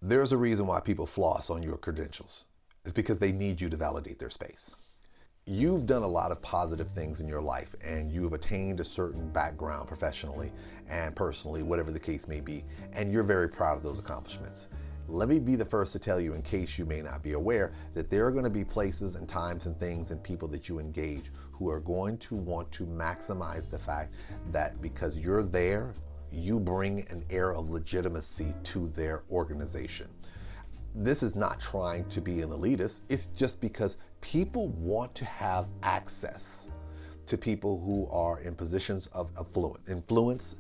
There's a reason why people floss on your credentials. It's because they need you to validate their space. You've done a lot of positive things in your life and you've attained a certain background professionally and personally, whatever the case may be, and you're very proud of those accomplishments. Let me be the first to tell you, in case you may not be aware, that there are going to be places and times and things and people that you engage who are going to want to maximize the fact that because you're there, you bring an air of legitimacy to their organization. This is not trying to be an elitist. It's just because people want to have access to people who are in positions of influence,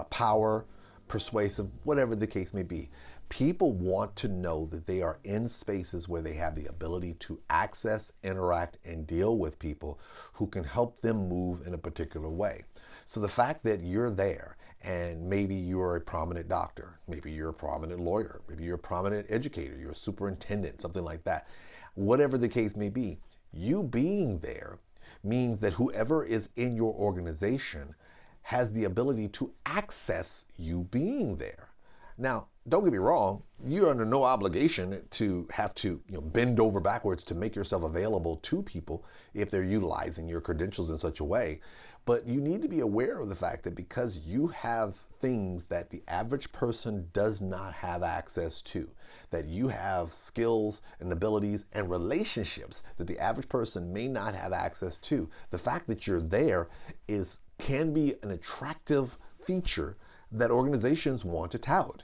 power, persuasive, whatever the case may be. People want to know that they are in spaces where they have the ability to access, interact, and deal with people who can help them move in a particular way. So the fact that you're there, and maybe you're a prominent doctor, maybe you're a prominent lawyer, maybe you're a prominent educator, you're a superintendent, something like that, whatever the case may be, you being there means that whoever is in your organization has the ability to access you being there. Now, don't get me wrong, you're under no obligation to have to bend over backwards to make yourself available to people if they're utilizing your credentials in such a way. But you need to be aware of the fact that because you have things that the average person does not have access to, that you have skills and abilities and relationships that the average person may not have access to, the fact that you're there can be an attractive feature that organizations want to tout.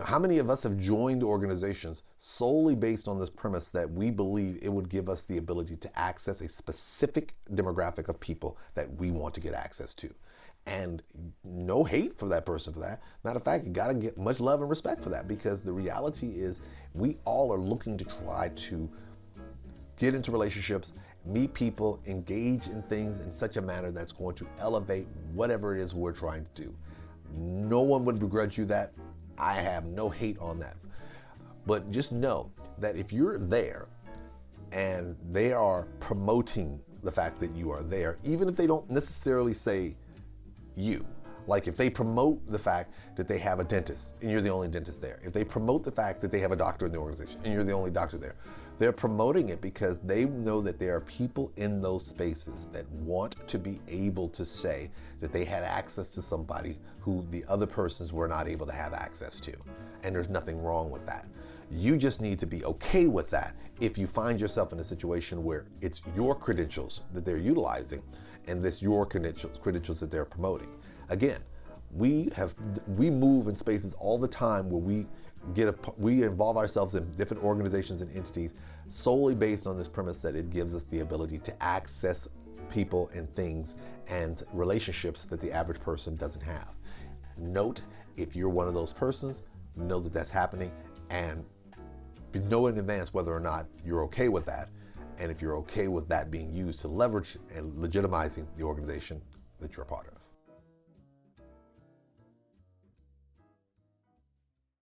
How many of us have joined organizations solely based on this premise that we believe it would give us the ability to access a specific demographic of people that we want to get access to? And no hate for that person for that. Matter of fact, you got to get much love and respect for that, because the reality is we all are looking to try to get into relationships, meet people, engage in things in such a manner that's going to elevate whatever it is we're trying to do. No one would begrudge you that. I have no hate on that. But just know that if you're there and they are promoting the fact that you are there, even if they don't necessarily say you, like if they promote the fact that they have a dentist and you're the only dentist there, if they promote the fact that they have a doctor in the organization and you're the only doctor there, they're promoting it because they know that there are people in those spaces that want to be able to say that they had access to somebody who the other persons were not able to have access to. And there's nothing wrong with that. You just need to be okay with that if you find yourself in a situation where it's your credentials that they're utilizing and this your credentials that they're promoting. Again, we move in spaces all the time where we involve ourselves in different organizations and entities solely based on this premise that it gives us the ability to access people and things and relationships that the average person doesn't have. Note, if you're one of those persons, know that that's happening and know in advance whether or not you're okay with that, and if you're okay with that being used to leverage and legitimizing the organization that you're a part of.